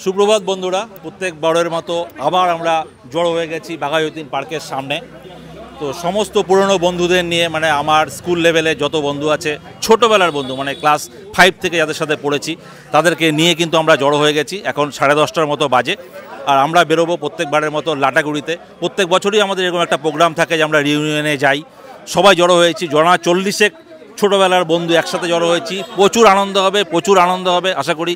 সুপ্রভাত বন্ধুরা, প্রত্যেকবারের মতো আবার আমরা জড়ো হয়ে গেছি বাঘাযতীন পার্কের সামনে। তো সমস্ত পুরনো বন্ধুদের নিয়ে, মানে আমার স্কুল লেভেলে যত বন্ধু আছে, ছোটোবেলার বন্ধু, মানে ক্লাস 5 থেকে যাদের সাথে পড়েছি, তাদেরকে নিয়ে কিন্তু আমরা জড়ো হয়ে গেছি। এখন 10:30টার মতো বাজে, আর আমরা বেরোবো প্রত্যেকবারের মতো লাটাগুড়িতে। প্রত্যেক বছরই আমাদের এরকম একটা প্রোগ্রাম থাকে যে আমরা রিউনিয়নে যাই। সবাই জড়ো হয়েছি, জনা 40 ছোটোবেলার বন্ধু একসাথে জড়ো হয়েছি। প্রচুর আনন্দ হবে, আশা করি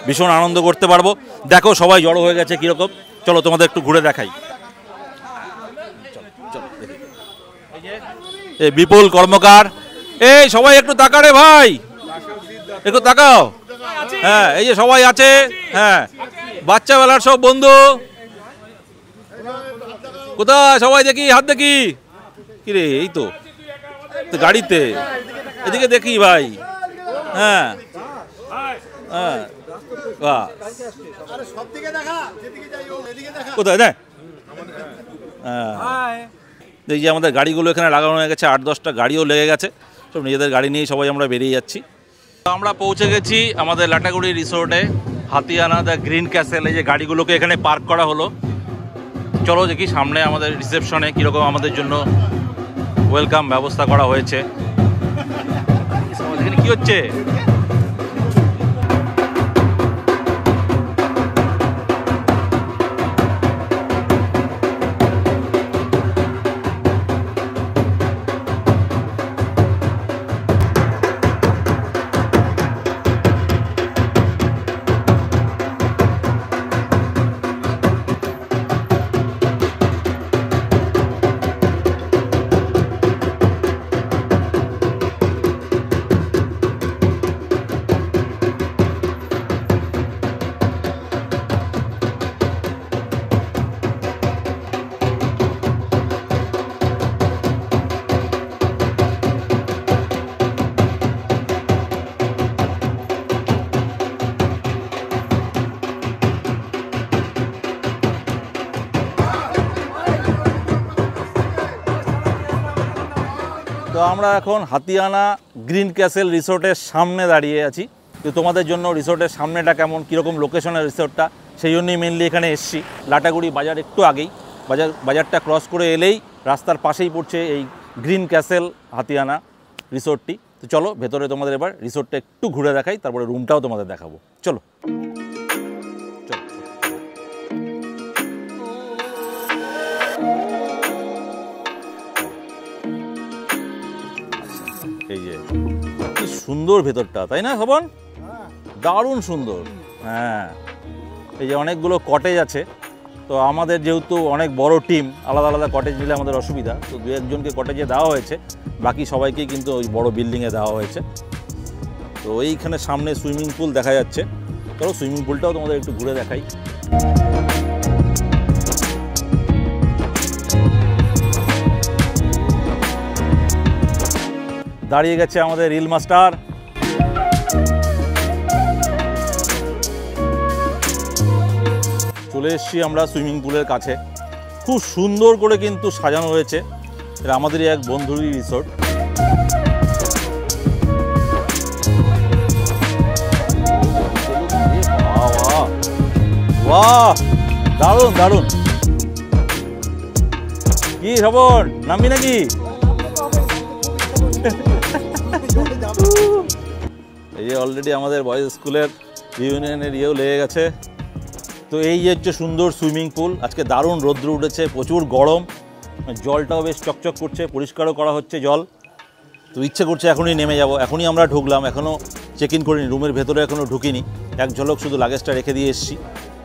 ভীষণ আনন্দ করতে পারবো। দেখো সবাই জড়ো হয়ে গেছে কীরকম, চলো তোমাদের একটু ঘুরে দেখাই। এই বিপুল কর্মকার, এই সবাই একটু তাকা রে ভাই, একটু তাকাও। হ্যাঁ, এই যে সবাই আছে, হ্যাঁ বাচ্চা বেলার সব বন্ধু। কোথায় সবাই, দেখি হাত দেখি। কিরে, এই তো গাড়িতে, এদিকে দেখি ভাই। হ্যাঁ হ্যাঁ, বাহ, কোথায় দেখ। হ্যাঁ, এই যে আমাদের গাড়িগুলো এখানে লাগানো হয়ে গেছে, 8-10টা গাড়িও লেগে গেছে। সব নিজেদের গাড়ি নিয়ে সবাই আমরা বেরিয়ে যাচ্ছি। আমরা পৌঁছে গেছি আমাদের লাটাগুড়ি রিসোর্টে, হাতিয়ানা দ্য গ্রিন ক্যাসেল। এই যে গাড়িগুলোকে এখানে পার্ক করা হলো। চলো দেখি সামনে আমাদের রিসেপশনে কীরকম আমাদের জন্য ওয়েলকাম ব্যবস্থা করা হয়েছে। এখানে কি হচ্ছে? তো আমরা এখন হাতিয়ানা গ্রিন ক্যাসেল রিসোর্টের সামনে দাঁড়িয়ে আছি। তো তোমাদের জন্য রিসোর্টের সামনেটা কেমন, কীরকম লোকেশনের রিসোর্টটা, সেই জন্যই মেনলি এখানে এসছি। লাটাগুড়ি বাজার একটু আগেই, বাজারটা ক্রস করে এলেই রাস্তার পাশেই পড়ছে এই গ্রিন ক্যাসেল হাতিয়ানা রিসোর্টটি। তো চলো ভেতরে তোমাদের এবার রিসোর্টটা একটু ঘুরে দেখাই, তারপরে রুমটাও তোমাদের দেখাবো। চলো। এই যে কি সুন্দর ভেতরটা, তাই না খবর? দারুণ সুন্দর। হ্যাঁ, এই যে অনেকগুলো কটেজ আছে। তো আমাদের যেহেতু অনেক বড় টিম, আলাদা আলাদা কটেজ নিলে আমাদের অসুবিধা, তো 2-1জনকে কটেজে দেওয়া হয়েছে, বাকি সবাইকেই কিন্তু ওই বড় বিল্ডিংয়ে দেওয়া হয়েছে। তো এইখানে সামনে সুইমিং পুল দেখা যাচ্ছে। চলো সুইমিং পুলটাও তোমাদের একটু ঘুরে দেখাই। দাঁড়িয়ে গেছে আমাদের রিল মাস্টার। চলে এসেছি আমরা সুইমিং পুলের কাছে। খুব সুন্দর করে কিন্তু সাজানো হয়েছে। এটা আমাদেরই এক বন্ধুরই রিসোর্ট। বাহ, দারুণ দারুণ। কি খবর, নামবি নাকি? এই যে অলরেডি আমাদের বয়েজ স্কুলের রিউনিয়নের ইয়েও লেগে গেছে। তো এই যে হচ্ছে সুন্দর সুইমিং পুল। আজকে দারুণ রৌদ্র উঠেছে, প্রচুর গরম, জলটাও বেশ চকচক করছে, পরিষ্কারও করা হচ্ছে জল। তো ইচ্ছে করছে এখনই নেমে যাব। এখনই আমরা ঢুকলাম, এখনও চেক ইন করিনি, রুমের ভেতরে এখনও ঢুকিনি। এক ঝলক শুধু লাগেজটা রেখে দিয়ে এসেছি।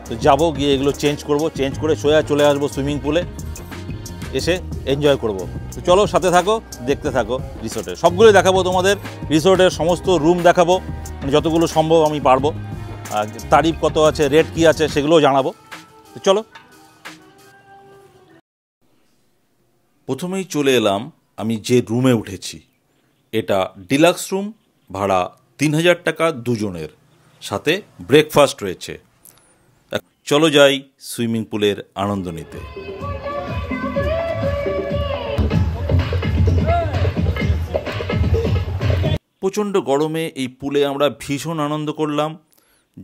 তো যাবো, গিয়ে এগুলো চেঞ্জ করব, চেঞ্জ করে সোজা চলে আসবো সুইমিং পুলে, এসে এনজয় করব। তো চলো সাথে থাকো, দেখতে থাকো। রিসোর্টের সবগুলোই দেখাবো তোমাদের, রিসোর্টের সমস্ত রুম দেখাবো, মানে যতগুলো সম্ভব আমি পারবো। আর তারিফ কত আছে, রেট কি আছে, সেগুলোও জানাবো। তো চলো। প্রথমেই চলে এলাম আমি যে রুমে উঠেছি। এটা ডিলাক্স রুম, ভাড়া 3000 টাকা দুজনের, সাথে ব্রেকফাস্ট রয়েছে। চলো যাই সুইমিং পুলের আনন্দ নিতে। প্রচণ্ড গরমে এই পুলে আমরা ভীষণ আনন্দ করলাম।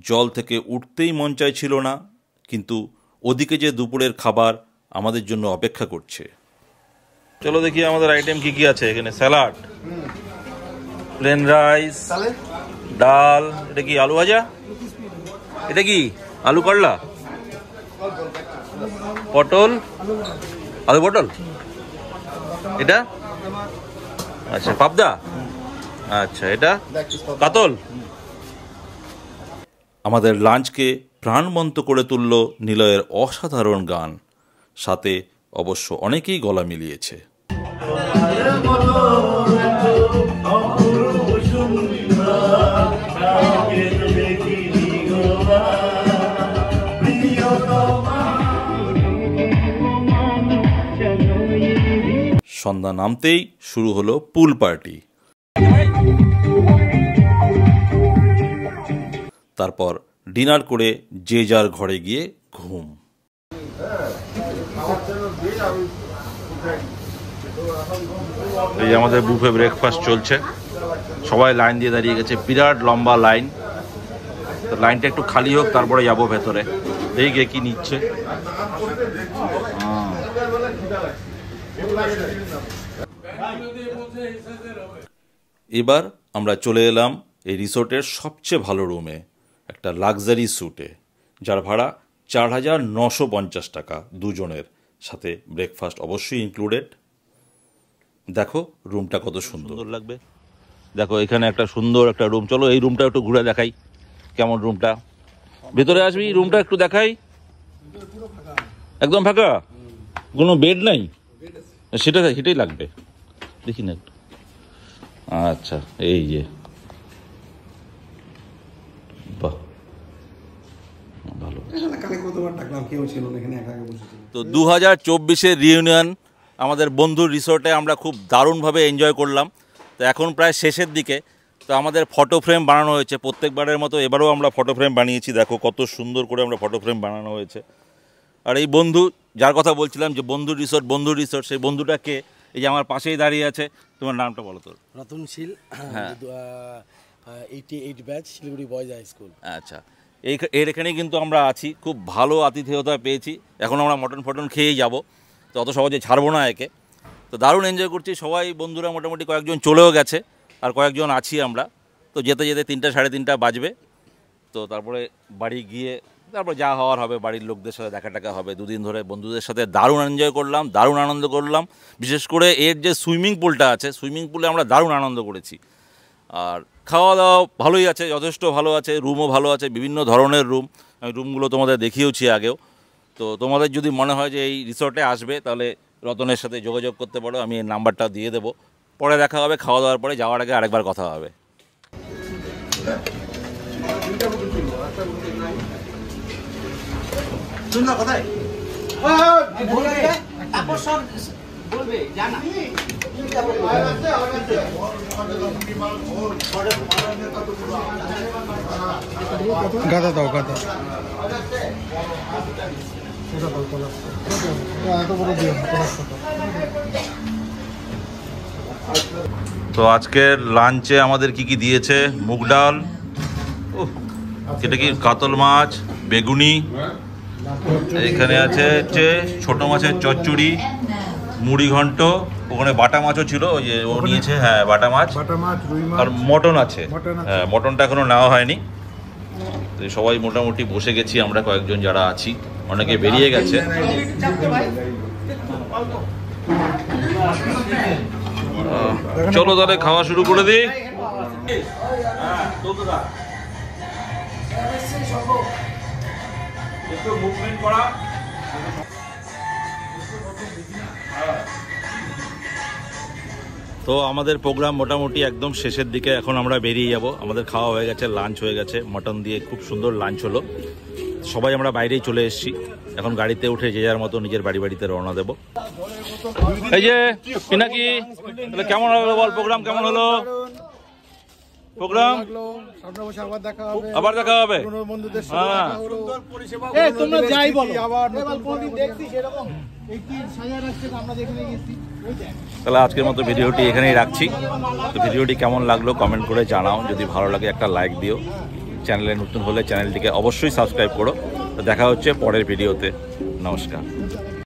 জল থেকে উঠতেই মন চাইছিল না, কিন্তু ওদিকে যে দুপুরের খাবার আমাদের জন্য অপেক্ষা করছে। চলো দেখি আমাদের আইটেম কি কি আছে এখানে। স্যালাড, প্লেন রাইস, ডাল, এটা কি আলু ভাজা, এটা কি আলু করলা, পটল, আলু পটল, এটা আচ্ছা পাবদা, আচ্ছা এটা কাতল। আমাদের লাঞ্চকে প্রাণবন্ত করে তুলল নিলয়ের অসাধারণ গান, সাথে অবশ্য অনেকেই গলা মিলিয়েছে। সন্ধ্যা নামতেই শুরু হলো পুল পার্টি। তারপর ডিনার করে যে যার ঘরে গিয়ে ঘুম। এই যে আমাদের বুফে ব্রেকফাস্ট চলছে, সবাই লাইন দিয়ে দাঁড়িয়ে গেছে, বিরাট লম্বা লাইন। তো লাইনটা একটু খালি হোক, তারপরে যাবো ভেতরে, দেখি গিয়ে কি নিচ্ছে। এবার আমরা চলে এলাম এই রিসোর্টের সবচেয়ে ভালো রুমে, একটা লাক্সারি স্যুটে, যার ভাড়া 4,950 টাকা দুজনের, সাথে ব্রেকফাস্ট অবশ্যই ইনক্লুডেড। দেখো রুমটা কত সুন্দর লাগবে। দেখো এখানে একটা সুন্দর একটা রুম, চলো এই রুমটা একটু ঘুরে দেখাই কেমন রুমটা। ভেতরে আসবি, রুমটা একটু দেখাই। একদম ফাঁকা, কোনো বেড নাই, সেটাই লাগবে, দেখি না একটু। আচ্ছা এই যে বাহ, ভালো। তো 2024-এর রিইউনিয়ন আমাদের বন্ধুর রিসোর্টে আমরা খুব দারুণভাবে এনজয় করলাম। তো এখন প্রায় শেষের দিকে। তো আমাদের ফটো ফ্রেম বানানো হয়েছে প্রত্যেকবারের মতো, এবারেও আমরা ফটো ফ্রেম বানিয়েছি। দেখো কত সুন্দর করে আমরা ফটো ফ্রেম বানানো হয়েছে। আর এই বন্ধু যার কথা বলছিলাম যে বন্ধুর রিসোর্ট, সেই বন্ধুটাকে এই যে আমার পাশেই দাঁড়িয়ে আছে। তোমার নামটা বলো তো? রতনশীল, হ্যাঁ, 88 batch, Siliguri boys high school. আচ্ছা, এর এখানেই কিন্তু আমরা আছি, খুব ভালো আতিথেয়তা পেয়েছি। এখন আমরা মটন খেয়েই যাব, তো অত সহজে ছাড়বো না একে। তো দারুণ এনজয় করছি সবাই বন্ধুরা, মোটামুটি কয়েকজন চলেও গেছে আর কয়েকজন আছি আমরা। তো যেতে যেতে 3টা সাড়ে 3টা বাজবে। তো তারপরে বাড়ি গিয়ে তারপর যা হওয়ার হবে, বাড়ির লোকদের সাথে দেখা টাকা হবে। 2 দিন ধরে বন্ধুদের সাথে দারুণ এনজয় করলাম, দারুণ আনন্দ করলাম। বিশেষ করে এর যে সুইমিং পুলটা আছে, সুইমিং পুলে আমরা দারুণ আনন্দ করেছি। আর খাওয়া দাওয়া ভালোই আছে, যথেষ্ট ভালো আছে, রুমও ভালো আছে, বিভিন্ন ধরনের রুম। আমি রুমগুলো তোমাদের দেখিয়েওছি আগেও। তো তোমাদের যদি মনে হয় যে এই রিসর্টে আসবে, তাহলে রতনের সাথে যোগাযোগ করতে পারো, আমি এই নাম্বারটা দিয়ে দেবো। পরে দেখা হবে, খাওয়া দাওয়ার পরে, যাওয়ার আগে আরেকবার কথা হবে। গাদা দাও, গাদা। তো আজকের লাঞ্চে আমাদের কি কি দিয়েছে? মুগ ডাল, এটা কি কাতল মাছ, বেগুনি, এখানে আছে হচ্ছে ছোট মাছের চচ্চড়ি, মুড়ি ঘন্ট, ওখানে বাটা মাছও ছিল, ওই যে ও নিয়েছে, হ্যাঁ বাটা মাছ, আর মটন আছে। হ্যাঁ, মটনটা এখনো নেওয়া হয়নি। তো সবাই মোটামুটি বসে গেছি আমরা, কয়েকজন যারা আছি, অনেকে বেরিয়ে গেছে। চলো তাহলে খাওয়া শুরু করে দিই। তো আমাদের প্রোগ্রাম মোটামুটি একদম শেষের দিকে, এখন আমরা বেরিয়ে যাব। আমাদের খাওয়া হয়ে গেছে, লাঞ্চ হয়ে গেছে, মটন দিয়ে খুব সুন্দর লাঞ্চ হলো। সবাই আমরা বাইরেই চলে এসেছি, এখন গাড়িতে উঠে যে যার মতো নিজের বাড়িতে রওনা দেব। এই যে পিনাকি, কেমন হলো বল, প্রোগ্রাম কেমন হলো? প্রোগ্রাম আবার দেখা হবে। তাহলে আজকের মতো ভিডিওটি এখানেই রাখছি। তো ভিডিওটি কেমন লাগলো কমেন্ট করে জানাও, যদি ভালো লাগে একটা লাইক দিও। চ্যানেলে নতুন হলে চ্যানেলটিকে অবশ্যই সাবস্ক্রাইব করো। তো দেখা হচ্ছে পরের ভিডিওতে। নমস্কার।